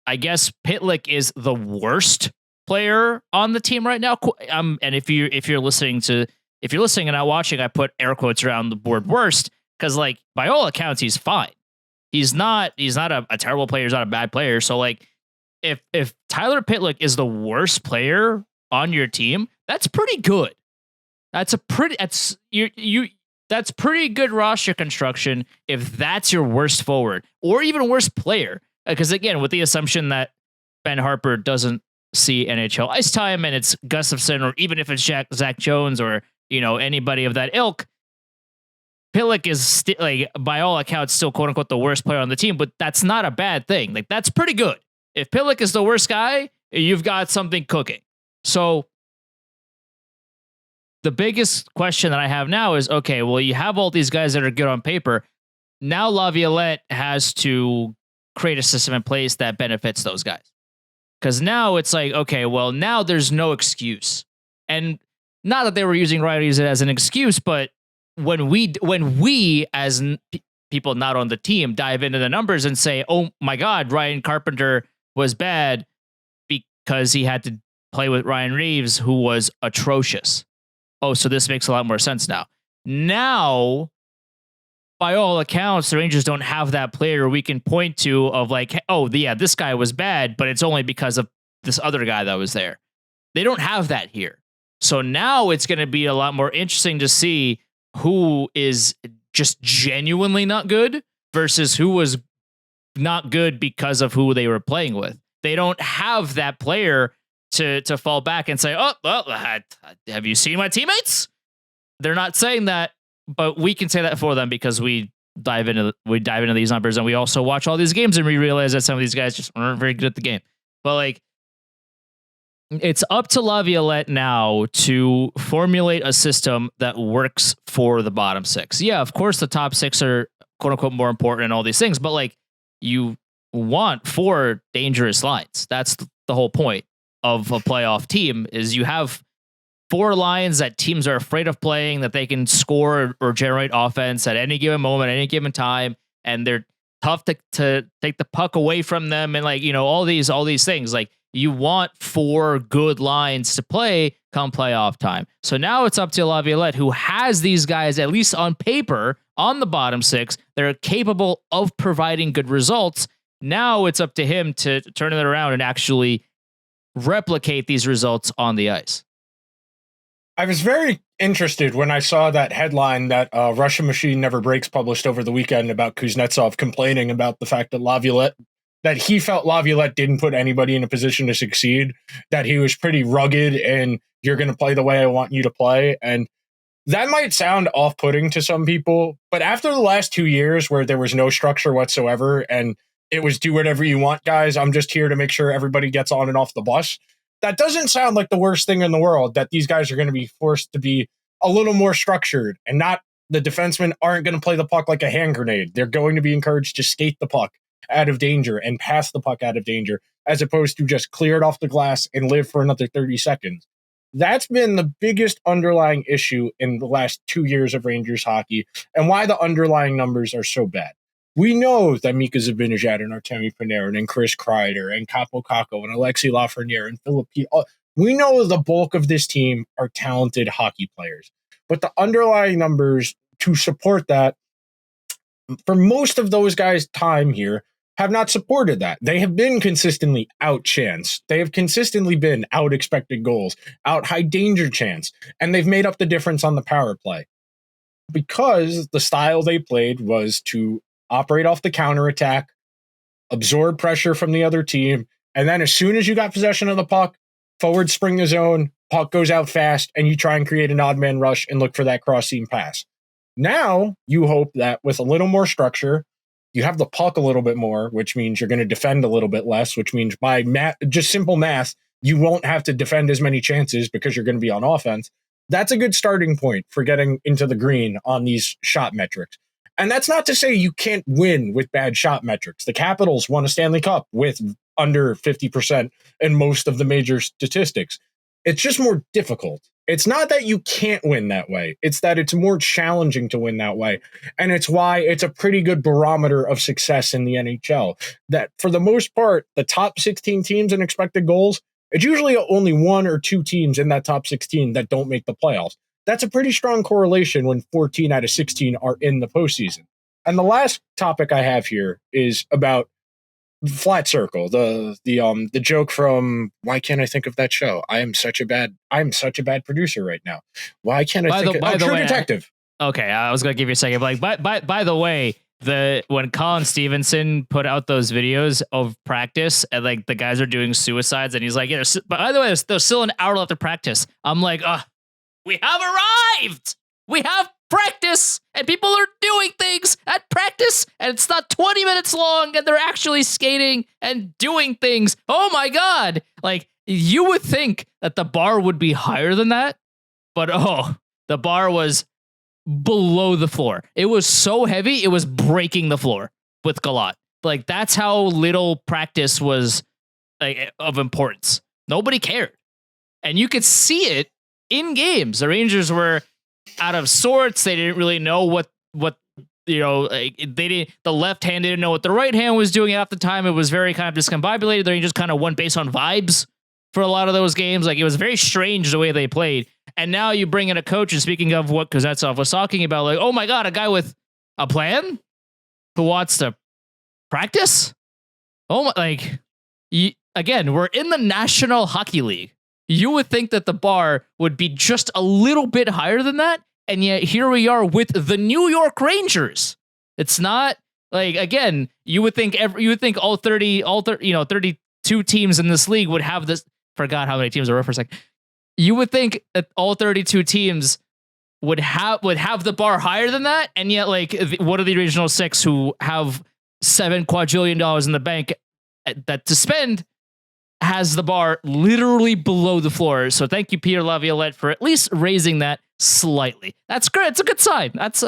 I guess Pitlick is the worst player on the team right now. And if you're listening and not watching, I put air quotes around the word worst because, like, by all accounts, he's fine. He's not a terrible player. He's not a bad player. So, like, if Tyler Pitlick is the worst player on your team, that's pretty good. That's a pretty that's pretty good roster construction if that's your worst forward or even worst player. Because again, with the assumption that Ben Harper doesn't see NHL ice time and it's Gustafsson, or even if it's Zach Jones or anybody of that ilk, Pitlick is like by all accounts still quote unquote the worst player on the team, but that's not a bad thing. Like that's pretty good. If Pitlick is the worst guy, you've got something cooking. So the biggest question that I have now is, okay, well, you have all these guys that are good on paper. Now Laviolette has to create a system in place that benefits those guys. Because now it's like, okay, well, now there's no excuse. And not that they were using it as an excuse, but when we as people not on the team dive into the numbers and say, oh my God, Ryan Carpenter was bad because he had to play with Ryan Reeves, who was atrocious. Oh, so this makes a lot more sense now. Now, by all accounts, the Rangers don't have that player we can point to of like, oh, yeah, this guy was bad, but it's only because of this other guy that was there. They don't have that here. So now it's going to be a lot more interesting to see who is just genuinely not good versus who was not good because of who they were playing with. They don't have that player to fall back and say, oh, well, have you seen my teammates? They're not saying that, but we can say that for them because we dive into these numbers, and we also watch all these games and we realize that some of these guys just aren't very good at the game. But like, it's up to Laviolette now to formulate a system that works for the bottom six. Yeah, of course the top six are quote unquote more important and all these things, but like you want 4 dangerous lines. That's the whole point of a playoff team is you have 4 lines that teams are afraid of playing, that they can score or generate offense at any given moment, at any given time. And they're tough to take the puck away from them. And like, all these things, like you want 4 good lines to play come playoff time. So now it's up to Laviolette, who has these guys, at least on paper, on the bottom 6, that are capable of providing good results. Now it's up to him to turn it around and actually replicate these results on the ice. I was very interested when I saw that headline that Russian Machine Never Breaks published over the weekend about Kuznetsov complaining about the fact that he felt Laviolette didn't put anybody in a position to succeed, that he was pretty rugged and you're going to play the way I want you to play. And that might sound off-putting to some people, but after the last 2 years where there was no structure whatsoever and it was do whatever you want, guys, I'm just here to make sure everybody gets on and off the bus, that doesn't sound like the worst thing in the world, that these guys are going to be forced to be a little more structured and not the defensemen aren't going to play the puck like a hand grenade. They're going to be encouraged to skate the puck out of danger and pass the puck out of danger as opposed to just clear it off the glass and live for another 30 seconds. That's been the biggest underlying issue in the last 2 years of Rangers hockey and why the underlying numbers are so bad. We know that Mika Zibanejad and Artemi Panarin and Chris Kreider and Capo Caco and Alexei Lafreniere and Philippe, we know the bulk of this team are talented hockey players. But the underlying numbers to support that, for most of those guys' time here, have not supported that. They have been consistently out chance. They have consistently been out expected goals, out high danger chance, and they've made up the difference on the power play. Because the style they played was to operate off the counterattack, absorb pressure from the other team, and then as soon as you got possession of the puck, forward spring the zone, puck goes out fast, and you try and create an odd man rush and look for that cross-seam pass. Now, you hope that with a little more structure, you have the puck a little bit more, which means you're going to defend a little bit less, which means by just simple math, you won't have to defend as many chances because you're going to be on offense. That's a good starting point for getting into the green on these shot metrics. And that's not to say you can't win with bad shot metrics. The Capitals won a Stanley Cup with under 50% in most of the major statistics. It's just more difficult. It's not that you can't win that way. It's that it's more challenging to win that way. And it's why it's a pretty good barometer of success in the NHL. That for the most part, the top 16 teams in expected goals, it's usually only 1 or 2 teams in that top 16 that don't make the playoffs. That's a pretty strong correlation when 14 out of 16 are in the postseason. And the last topic I have here is about Flat Circle, the joke from, why can't I think of that show? I'm such a bad producer right now. Why can't I think of True Detective? Okay, I was gonna give you a second. But like, by the way, when Colin Stevenson put out those videos of practice and like the guys are doing suicides, and he's like, yeah, by the way, there's still an hour left to practice. I'm like, we have arrived. We have practice, and people are doing things at practice, and it's not 20 minutes long, and they're actually skating and doing things. Oh my god! Like, you would think that the bar would be higher than that, but the bar was below the floor. It was so heavy, it was breaking the floor with Galat. Like, that's how little practice was like of importance. Nobody cared, and you could see it in games. The Rangers were out of sorts. They didn't really know what like, they didn't. The left hand didn't know what the right hand was doing at the time. It was very kind of discombobulated. The Rangers kind of went based on vibes for a lot of those games. Like, it was very strange the way they played. And now you bring in a coach, and speaking of what Kuznetsov was talking about, like, oh my God, a guy with a plan who wants to practice. Oh my, like, again, we're in the National Hockey League. You would think that the bar would be just a little bit higher than that. And yet here we are with the New York Rangers. It's not like, again, you would think all 32 teams in this league would have this. Forgot how many teams there were for a second. You would think that all 32 teams would have the bar higher than that, and yet, like, what are the original six who have $7 quadrillion in the bank that to spend has the bar literally below the floor? So thank you, Peter Laviolette, for at least raising that slightly. That's great. It's a good sign. That's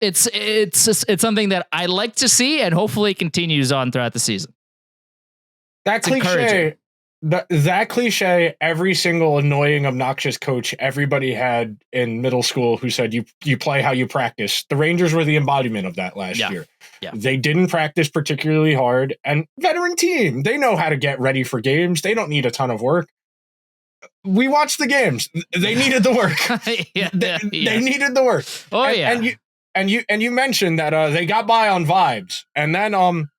it's something that I like to see, and hopefully it continues on throughout the season. That cliche, that cliche, every single annoying, obnoxious coach everybody had in middle school who said you play how you practice. The Rangers were the embodiment of that last year. Yeah. They didn't practice particularly hard, and veteran team, they know how to get ready for games. They don't need a ton of work. We watched the games. They needed the work. They needed the work. Oh, and you mentioned that they got by on vibes, and then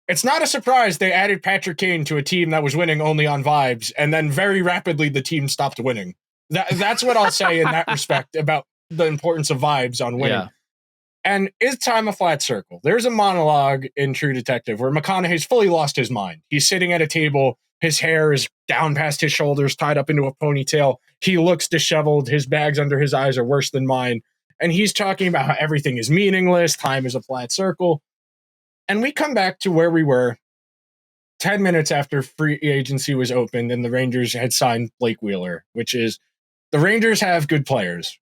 it's not a surprise they added Patrick Kane to a team that was winning only on vibes, and then very rapidly the team stopped winning. That's what I'll say in that respect about the importance of vibes on winning. Yeah. And it's time a flat circle. There's a monologue in True Detective where McConaughey's fully lost his mind. He's sitting at a table. His hair is down past his shoulders, tied up into a ponytail. He looks disheveled. His bags under his eyes are worse than mine. And he's talking about how everything is meaningless. Time is a flat circle. And we come back to where we were 10 minutes after free agency was opened and the Rangers had signed Blake Wheeler, which is the Rangers have good players.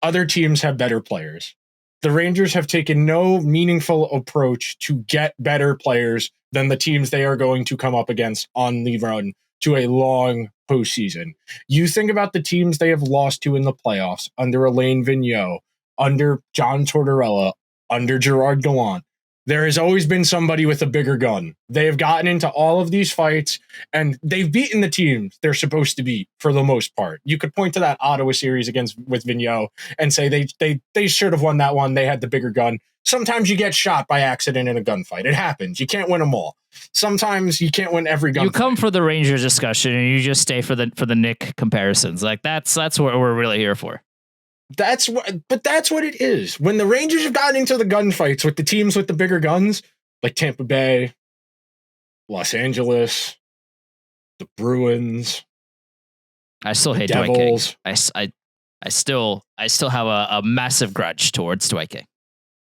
Other teams have better players. The Rangers have taken no meaningful approach to get better players than the teams they are going to come up against on the run to a long postseason. You think about the teams they have lost to in the playoffs under Alain Vigneault, under John Tortorella, under Gerard Gallant. There has always been somebody with a bigger gun. They have gotten into all of these fights, and they've beaten the teams they're supposed to beat for the most part. You could point to that Ottawa series with Vigneault and say they should have won that one. They had the bigger gun. Sometimes you get shot by accident in a gunfight. It happens. You can't win them all. Sometimes you can't win every gunfight. You come for the Rangers discussion, and you just stay for the Nick comparisons. Like that's what we're really here for. That's what it is. When the Rangers have gotten into the gunfights with the teams with the bigger guns, like Tampa Bay, Los Angeles, the Bruins, I still hate Devils. Dwight King. I still have a massive grudge towards Dwight King.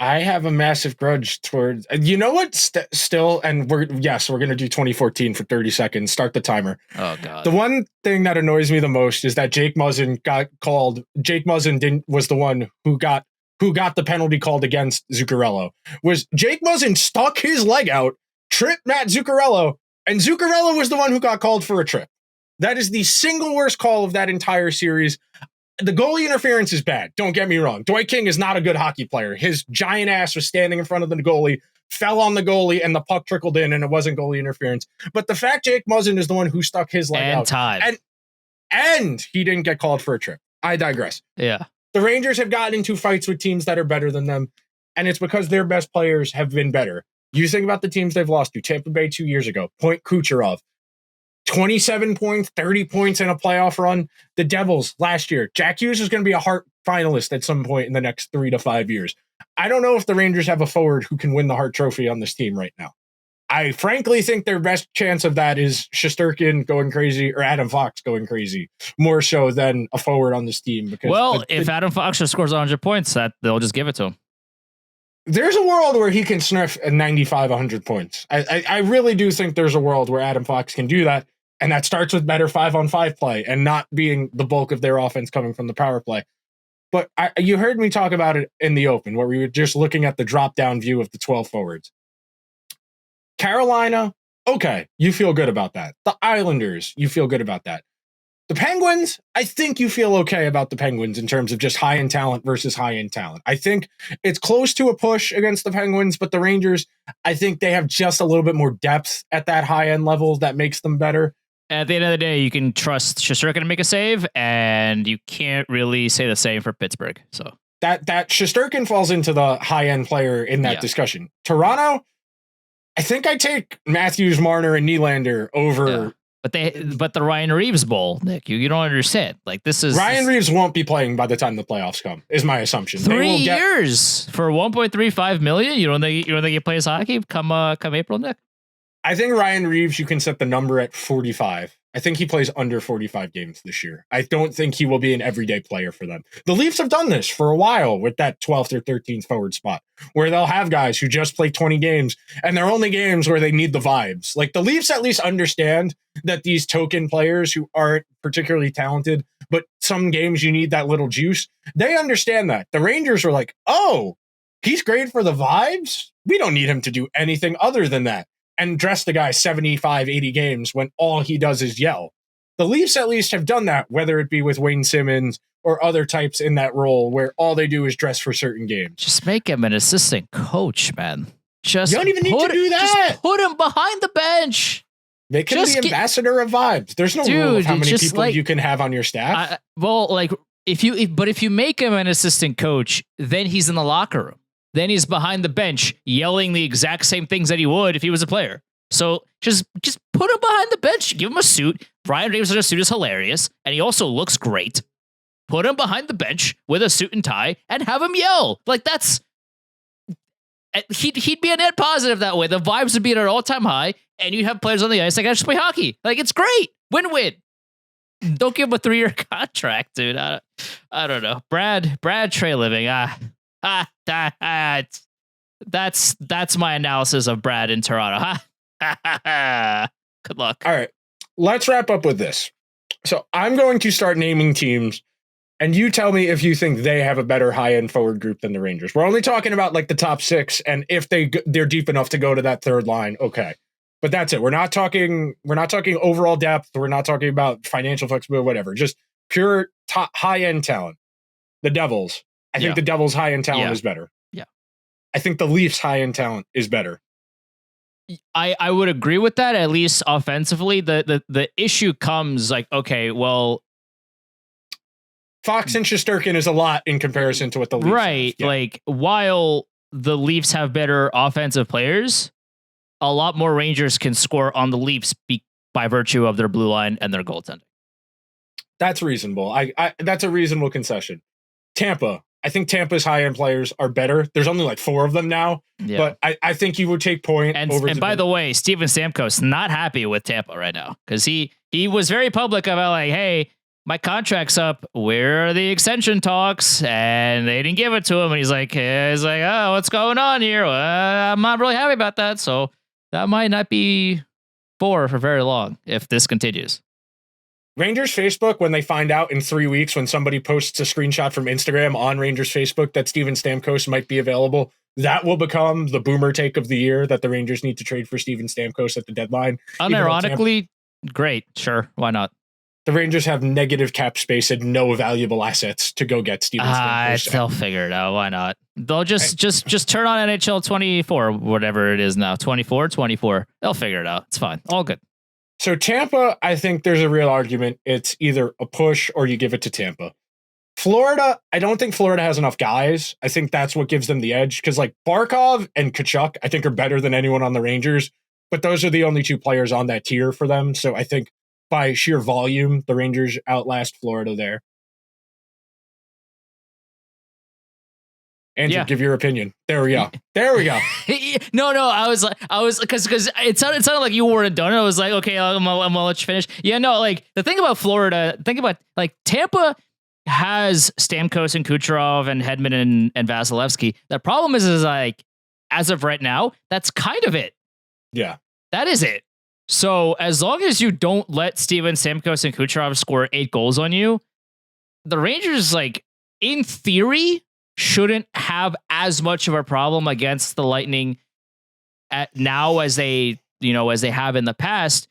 I have a massive grudge towards, you know what, still, and we're going to do 2014 for 30 seconds. Start the timer. Oh, God. The one thing that annoys me the most is that Jake Muzzin got called. Jake Muzzin was the one who got the penalty called against Zuccarello. Was Jake Muzzin stuck his leg out, tripped Matt Zuccarello, and Zuccarello was the one who got called for a trip. That is the single worst call of that entire series. The goalie interference is bad. Don't get me wrong. Dwight King is not a good hockey player. His giant ass was standing in front of the goalie, fell on the goalie, and the puck trickled in, and it wasn't goalie interference. But the fact Jake Muzzin is the one who stuck his leg out. And he didn't get called for a trip. I digress. Yeah. The Rangers have gotten into fights with teams that are better than them, and it's because their best players have been better. You think about the teams they've lost to. Tampa Bay 2 years ago. Point Kucherov. 27 points, 30 points in a playoff run. The Devils last year. Jack Hughes is going to be a Hart finalist at some point in the next 3 to 5 years. I don't know if the Rangers have a forward who can win the Hart Trophy on this team right now. I frankly think their best chance of that is Shesterkin going crazy or Adam Fox going crazy, more so than a forward on this team. Because if Adam Fox just scores 100 points, they'll just give it to him. There's a world where he can sniff a 95, 100 points. I really do think there's a world where Adam Fox can do that, and that starts with better 5-on-5 play and not being the bulk of their offense coming from the power play. But you heard me talk about it in the open, where we were just looking at the drop-down view of the 12 forwards. Carolina, okay, you feel good about that. The Islanders, you feel good about that. The Penguins, I think you feel okay about the Penguins in terms of just high-end talent versus high-end talent. I think it's close to a push against the Penguins, but the Rangers, I think they have just a little bit more depth at that high-end level that makes them better. At the end of the day, you can trust Shesterkin to make a save, and you can't really say the same for Pittsburgh. So that Shesterkin falls into the high-end player in that discussion. Toronto, I think I take Matthews, Marner, and Nylander over. Yeah. But the Ryan Reeves Bowl, Nick, you don't understand. Like Ryan Reeves won't be playing by the time the playoffs come, is my assumption. 3 years for $1.35 million. You don't think he plays hockey come April, Nick? I think Ryan Reeves, you can set the number at 45. I think he plays under 45 games this year. I don't think he will be an everyday player for them. The Leafs have done this for a while with that 12th or 13th forward spot, where they'll have guys who just play 20 games, and they're only games where they need the vibes. Like, the Leafs at least understand that these token players who aren't particularly talented, but some games you need that little juice, they understand that. The Rangers were like, oh, he's great for the vibes? We don't need him to do anything other than that. And dress the guy 75, 80 games when all he does is yell. The Leafs at least have done that, whether it be with Wayne Simmons or other types in that role where all they do is dress for certain games. Just make him an assistant coach, man. You don't even need to do that. Just put him behind the bench. Make him the ambassador of vibes. There's no rule of how many people you can have on your staff. If you make him an assistant coach, then he's in the locker room. Then he's behind the bench yelling the exact same things that he would if he was a player. So just put him behind the bench. Give him a suit. Brian Reeves in a suit is hilarious, and he also looks great. Put him behind the bench with a suit and tie and have him yell. Like, that's... He'd be a net positive that way. The vibes would be at an all-time high, and you'd have players on the ice like, I just play hockey. Like, it's great. Win-win. Don't give him a 3-year contract, dude. I don't know. Brad Trey Living. That's my analysis of Brad in Toronto. Good luck. All right, let's wrap up with this. So I'm going to start naming teams, and you tell me if you think they have a better high-end forward group than the Rangers. We're only talking about like the top 6, and if they're deep enough to go to that third line, okay. But that's it. We're not talking overall depth. We're not talking about financial flexibility, whatever. Just pure top high-end talent. The Devils. I think the Devils' high-end talent is better. Yeah. I think the Leafs' high-end talent is better. I would agree with that, at least offensively. The issue comes like, okay, well, Fox and Shesterkin is a lot in comparison to what the Leafs have. Yeah. Like, while the Leafs have better offensive players, a lot more Rangers can score on the Leafs by virtue of their blue line and their goaltending. That's reasonable. That's a reasonable concession. Tampa. I think Tampa's high-end players are better. There's only like 4 of them now, but I think you would take point over. And by the way, Steven Stamkos not happy with Tampa right now because he was very public about like, hey, my contract's up. Where are the extension talks? And they didn't give it to him. And he's like, oh, what's going on here? Well, I'm not really happy about that. So that might not be for very long if this continues. Rangers Facebook, when they find out in 3 weeks when somebody posts a screenshot from Instagram on Rangers Facebook that Steven Stamkos might be available, that will become the boomer take of the year that the Rangers need to trade for Steven Stamkos at the deadline. Unironically, great. Sure. Why not? The Rangers have negative cap space and no valuable assets to go get Steven Stamkos. They'll figure it out. Why not? They'll just turn on NHL 24, whatever it is now. 24. They'll figure it out. It's fine. All good. So Tampa, I think there's a real argument. It's either a push or you give it to Tampa. Florida, I don't think Florida has enough guys. I think that's what gives them the edge because like Barkov and Kachuk, I think are better than anyone on the Rangers, but those are the only two players on that tier for them. So I think by sheer volume, the Rangers outlast Florida there. Andrew, give your opinion. There we go. There we go. No, I was because it sounded like you weren't done. I was like, okay, I'm gonna let you finish. Yeah, no, like the thing about Florida, think about like Tampa has Stamkos and Kucherov and Hedman and Vasilevsky. The problem is like as of right now, that's kind of it. Yeah, that is it. So as long as you don't let Steven Stamkos and Kucherov score 8 goals on you, the Rangers, like in theory, shouldn't have as much of a problem against the Lightning now as they have in the past.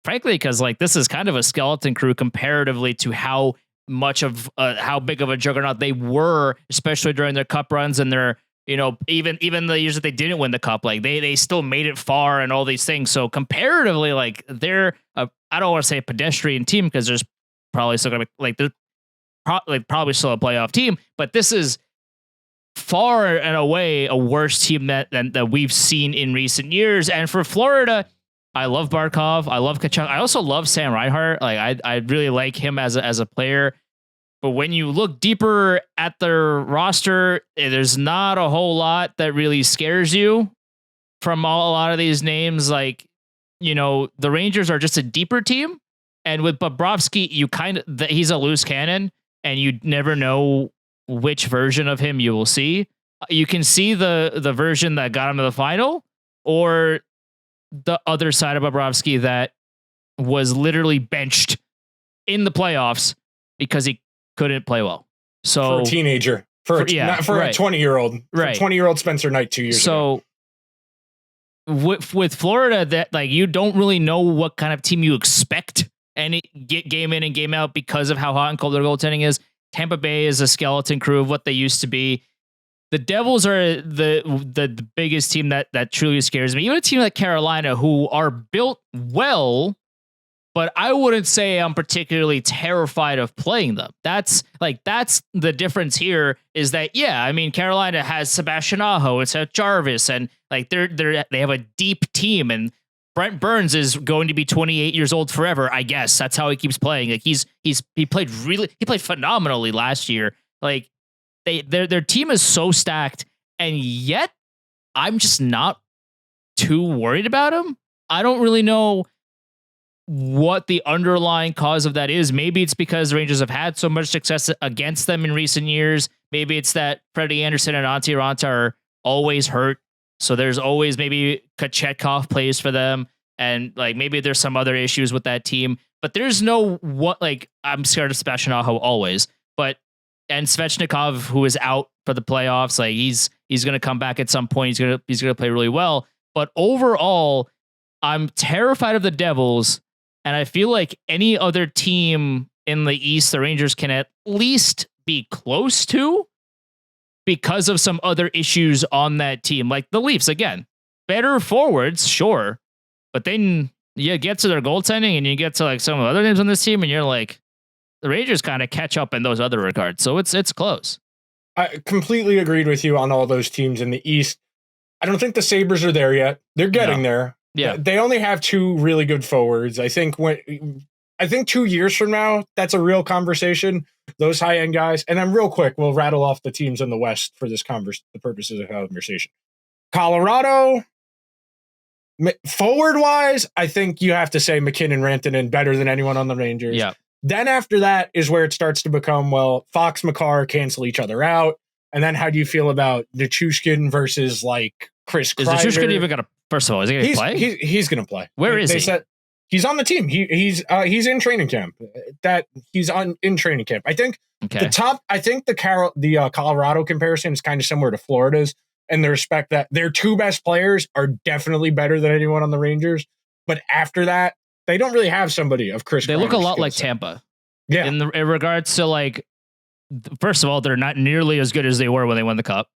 Frankly, because like this is kind of a skeleton crew comparatively to how much of how big of a juggernaut they were, especially during their cup runs and their even the years that they didn't win the cup, like they still made it far and all these things. So comparatively, like they're I don't want to say a pedestrian team because there's probably still gonna be like they're probably still a playoff team, but this is far and away a worse team that we've seen in recent years. And for Florida, I love Barkov. I love Kachuk. I also love Sam Reinhart. Like I really like him as a player. But when you look deeper at their roster, there's not a whole lot that really scares you from a lot of these names. Like, the Rangers are just a deeper team. And with Bobrovsky, he's a loose cannon and you never know which version of him you will see. You can see the version that got him to the final or the other side of Bobrovsky that was literally benched in the playoffs because he couldn't play well. So for a teenager, for a 20-year-old, right? 20-year-old Spencer Knight 2 years ago. With Florida, that like you don't really know what kind of team you expect and get game in and game out because of how hot and cold their goaltending is. Tampa Bay is a skeleton crew of what they used to be. The Devils are the biggest team that truly scares me. Even a team like Carolina, who are built well, but I wouldn't say I'm particularly terrified of playing them. That's the difference here is that, yeah, I mean, Carolina has Sebastian Aho, it's Seth Jarvis, and like they have a deep team, and Brent Burns is going to be 28 years old forever. I guess that's how he keeps playing. Like he played phenomenally last year. Like their team is so stacked, and yet I'm just not too worried about him. I don't really know what the underlying cause of that is. Maybe it's because the Rangers have had so much success against them in recent years. Maybe it's that Freddie Anderson and Antti Raanta are always hurt. So there's always maybe Kochetkov plays for them. And like maybe there's some other issues with that team. But there's I'm scared of Sebastian Aho always. And Svechnikov, who is out for the playoffs, like he's gonna come back at some point. He's gonna play really well. But overall, I'm terrified of the Devils. And I feel like any other team in the East, the Rangers can at least be close to because of some other issues on that team. Like the Leafs, again, better forwards, sure. But then you get to their goaltending and you get to like some of the other names on this team and you're like, the Rangers kind of catch up in those other regards. So it's close. I completely agreed with you on all those teams in the East. I don't think the Sabres are there yet. They're getting there. Yeah. They only have 2 really good forwards. I think 2 years from now, that's a real conversation. Those high-end guys. And then real quick, we'll rattle off the teams in the West for the purposes of conversation. Colorado, forward-wise, I think you have to say McKinnon, Rantanen better than anyone on the Rangers. Yeah. Then after that is where it starts to become, well, Fox, Makar cancel each other out. And then how do you feel about Nichushkin versus like Chris Kreider? Is Nichushkin even going to, first of all, is he going to play? He's going to play. Where is he? Said he's on the team. He's in training camp. In training camp. I think the Colorado comparison is kind of similar to Florida's in the respect that their 2 best players are definitely better than anyone on the Rangers. But after that, they don't really have somebody of Chris. They look a lot like Tampa. Yeah. In regards to like, first of all, they're not nearly as good as they were when they won the cup.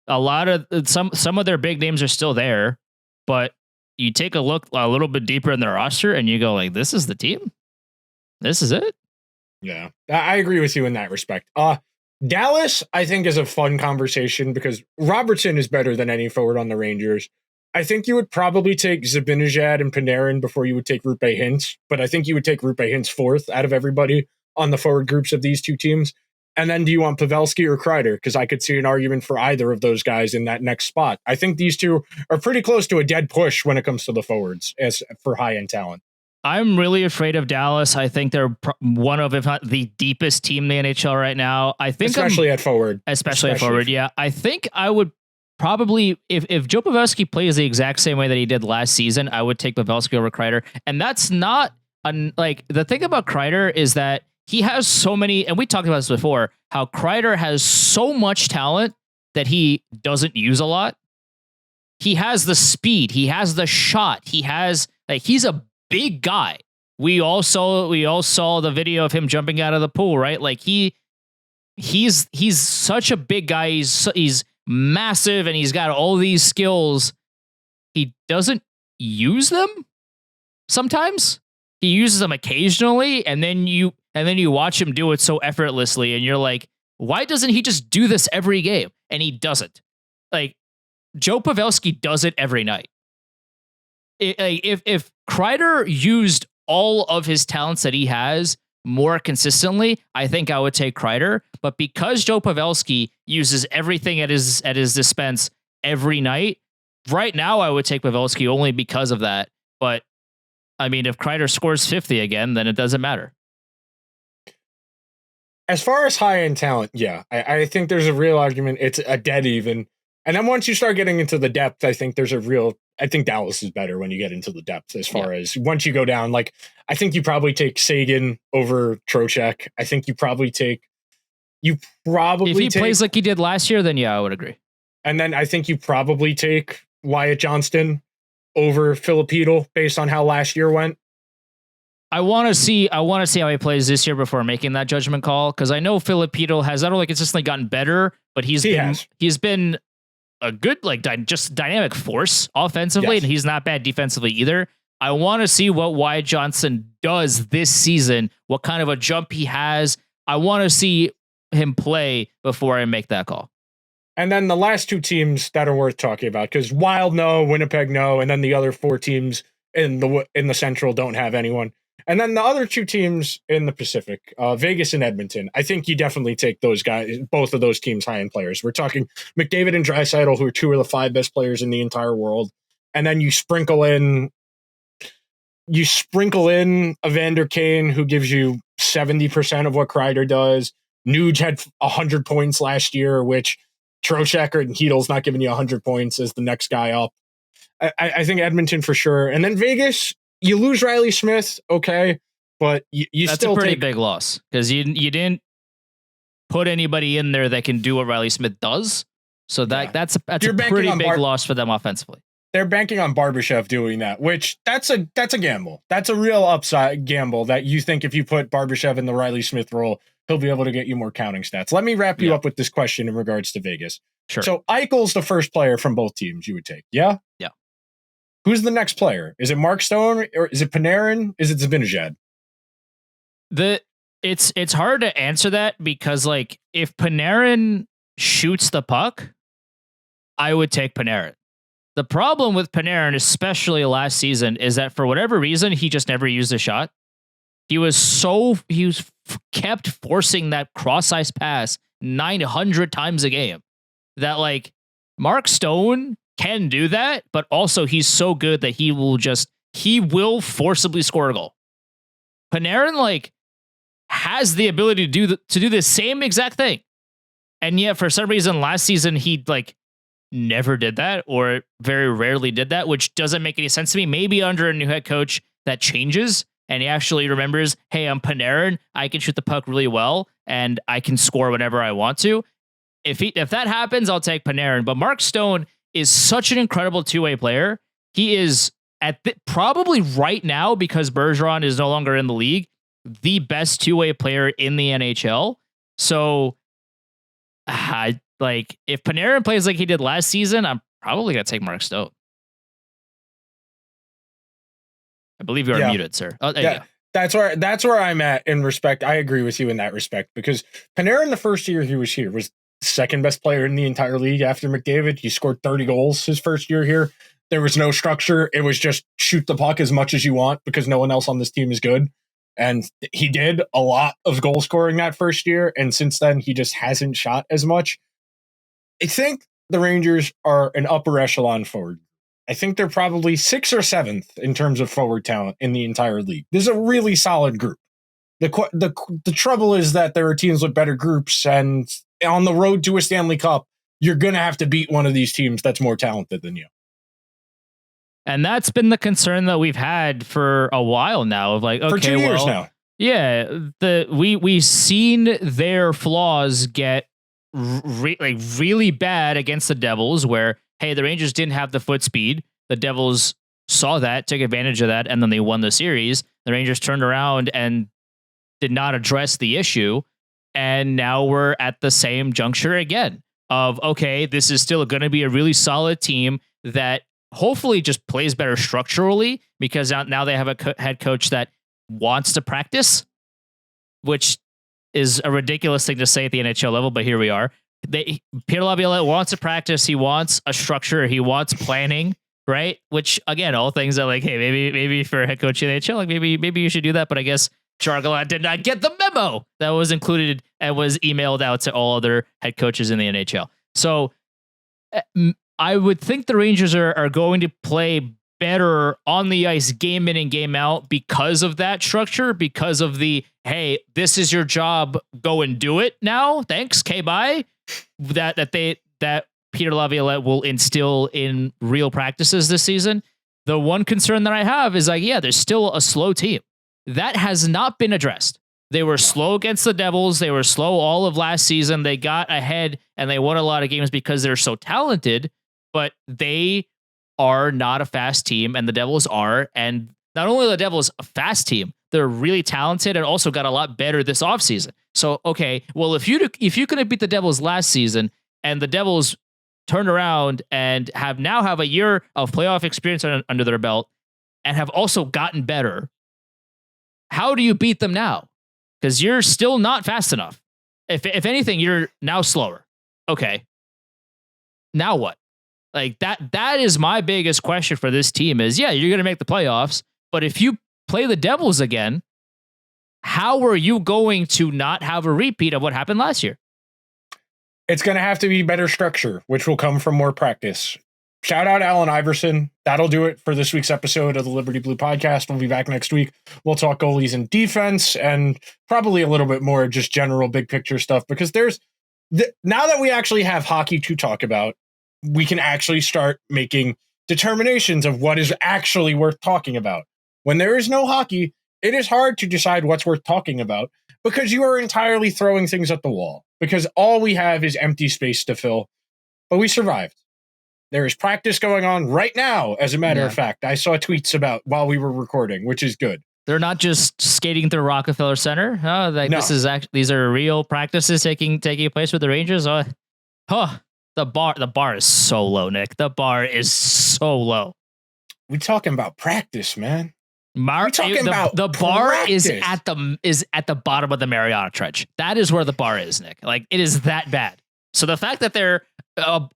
A lot of some of their big names are still there, but you take a look a little bit deeper in their roster and you go like, this is the team. This is it. Yeah, I agree with you in that respect. Dallas, I think, is a fun conversation because Robertson is better than any forward on the Rangers. I think you would probably take Zibanejad and Panarin before you would take Rupe Hintz, but I think you would take Rupe Hintz fourth out of everybody on the forward groups of these two teams. And then do you want Pavelski or Kreider? Because I could see an argument for either of those guys in that next spot. I think these two are pretty close to a dead push when it comes to the forwards as for high-end talent. I'm really afraid of Dallas. I think they're one of, if not the deepest team in the NHL right now. I think especially at forward. Especially at forward, yeah. I think I would probably, if Joe Pavelski plays the exact same way that he did last season, I would take Pavelski over Kreider. And that's not, like, the thing about Kreider is that he has so many, and we talked about this before, how Kreider has so much talent that he doesn't use a lot. He has the speed. He has the shot. He has, like, he's a big guy. We all saw the video of him jumping out of the pool, right? Like he's such a big guy. He's massive and he's got all these skills. He doesn't use them sometimes. He uses them occasionally, and then you watch him do it so effortlessly, and you're like, why doesn't he just do this every game? And he doesn't. Like, Joe Pavelski does it every night. If Kreider used all of his talents that he has more consistently, I think I would take Kreider. But because Joe Pavelski uses everything at his dispense every night, right now I would take Pavelski only because of that. But I mean, if Kreider scores 50 again, then it doesn't matter. As far as high-end talent, yeah, I think there's a real argument. It's a dead even. And then once you start getting into the depth, I think I think Dallas is better when you get into the depth as far as once you go down. Like, I think you probably take Sagan over Trocheck. I think if he plays like he did last year, then yeah, I would agree. And then I think you probably take Wyatt Johnston over Filipino based on how last year went. I want to see how he plays this year before making that judgment call, because I know Filipino has not only consistently gotten better, but he's been a good, like, just dynamic force offensively, and he's not bad defensively either. I want to see what Wyatt Johnson does this season, what kind of a jump he has. I want to see him play before I make that call. And then the last two teams that are worth talking about, because Wild no, Winnipeg no, and then the other four teams in the Central don't have anyone. And then the other two teams in the Pacific, Vegas and Edmonton, I think you definitely take those guys, both of those teams, high-end players. We're talking McDavid and Draisaitl, who are two of the 5 best players in the entire world. And then you sprinkle in Evander Kane, who gives you 70% of what Kreider does. Nuge had 100 points last year, which Trocheck and Heedle's not giving you 100 points as the next guy up. I think Edmonton for sure. And then Vegas, you lose Riley Smith, okay, but you that's still a pretty big loss, because you didn't put anybody in there that can do what Riley Smith does. So that's a pretty big loss for them offensively. They're banking on Barbashev doing that, which that's a gamble. That's a real upside gamble that you think if you put Barbashev in the Riley Smith role, he'll be able to get you more counting stats. Let me wrap you up with this question in regards to Vegas. Sure. So Eichel's the first player from both teams you would take. Yeah? Yeah. Who's the next player? Is it Mark Stone, or is it Panarin? Is it Zibanejad? It's hard to answer that, because, like, if Panarin shoots the puck, I would take Panarin. The problem with Panarin, especially last season, is that for whatever reason, he just never used a shot. He kept forcing that cross-ice pass 900 times a game. That, like, Mark Stone can do that, but also he's so good that he will forcibly score a goal. Panarin, like, has the ability to do the same exact thing. And yet, for some reason, last season, he, like, never did that, or very rarely did that, which doesn't make any sense to me. Maybe under a new head coach that changes, and he actually remembers, hey, I'm Panarin, I can shoot the puck really well, and I can score whenever I want to. If that happens, I'll take Panarin. But Mark Stone is such an incredible two-way player. He is probably right now, because Bergeron is no longer in the league, the best two-way player in the NHL. So, if Panarin plays like he did last season, I'm probably going to take Mark Stone. I believe you're muted, sir. Oh, there you go. That's where I'm at in respect. I agree with you in that respect, because Panarin, the first year he was here, was the second best player in the entire league after McDavid. He scored 30 goals his first year here. There was no structure. It was just shoot the puck as much as you want because no one else on this team is good. And he did a lot of goal scoring that first year. And since then, he just hasn't shot as much. I think the Rangers are an upper echelon forward. I think they're probably 6th or 7th in terms of forward talent in the entire league. This is a really solid group. The trouble is that there are teams with better groups, and on the road to a Stanley Cup, you're going to have to beat one of these teams that's more talented than you. And that's been the concern that we've had for a while now. Of like, okay, for 2 years now. Yeah, we've seen their flaws get really bad against the Devils, where hey, the Rangers didn't have the foot speed. The Devils saw that, took advantage of that, and then they won the series. The Rangers turned around and did not address the issue, and now we're at the same juncture again of, okay, this is still going to be a really solid team that hopefully just plays better structurally, because now they have a head coach that wants to practice, which is a ridiculous thing to say at the NHL level, but here we are. Peter Laviolette wants to practice. He wants a structure. He wants planning, right? Which again, all things that like, hey, maybe for a head coach in the NHL, like maybe you should do that. But I guess Chargolat did not get the memo that was included and was emailed out to all other head coaches in the NHL. So I would think the Rangers are going to play better on the ice game in and game out because of that structure, because of the, hey, this is your job, go and do it now. Thanks. Okay, bye. That Peter Laviolette will instill in real practices this season. The one concern that I have is like, yeah, there's still a slow team. That has not been addressed. They were slow against the Devils. They were slow all of last season. They got ahead and they won a lot of games because they're so talented, but they are not a fast team, and the Devils are. And not only are the Devils a fast team, they're really talented and also got a lot better this offseason. So, okay, well, if you could have beat the Devils last season and the Devils turned around and have a year of playoff experience under their belt and have also gotten better, how do you beat them now? Because you're still not fast enough. If anything, you're now slower. Okay. Now what? Like that is my biggest question for this team is, yeah, you're going to make the playoffs, but if you play the Devils again, how are you going to not have a repeat of what happened last year? It's going to have to be better structure, which will come from more practice. Shout out Allen Iverson. That'll do it for this week's episode of the Liberty Blue podcast. We'll be back next week. We'll talk goalies and defense and probably a little bit more just general big picture stuff, because now that we actually have hockey to talk about, we can actually start making determinations of what is actually worth talking about. When there is no hockey, it is hard to decide what's worth talking about because you are entirely throwing things at the wall, because all we have is empty space to fill. But we survived. There is practice going on right now, as a matter of fact. I saw tweets about while we were recording, which is good. They're not just skating through Rockefeller Center. Oh, like no. These are real practices taking place with the Rangers. The bar is so low, Nick. The bar is so low. We're talking about practice, man. The bar is at the bottom of the Mariana Trench. That is where the bar is, Nick. Like, it is that bad. So the fact that they're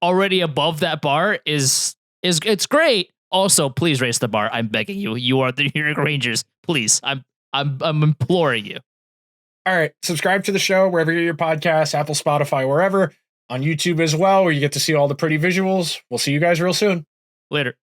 already above that bar is it's great. Also, please raise the bar. I'm begging you. You are the New York Rangers. Please, I'm imploring you. All right, subscribe to the show wherever you get your podcasts, Apple, Spotify, wherever. On YouTube as well, where you get to see all the pretty visuals. We'll see you guys real soon. Later.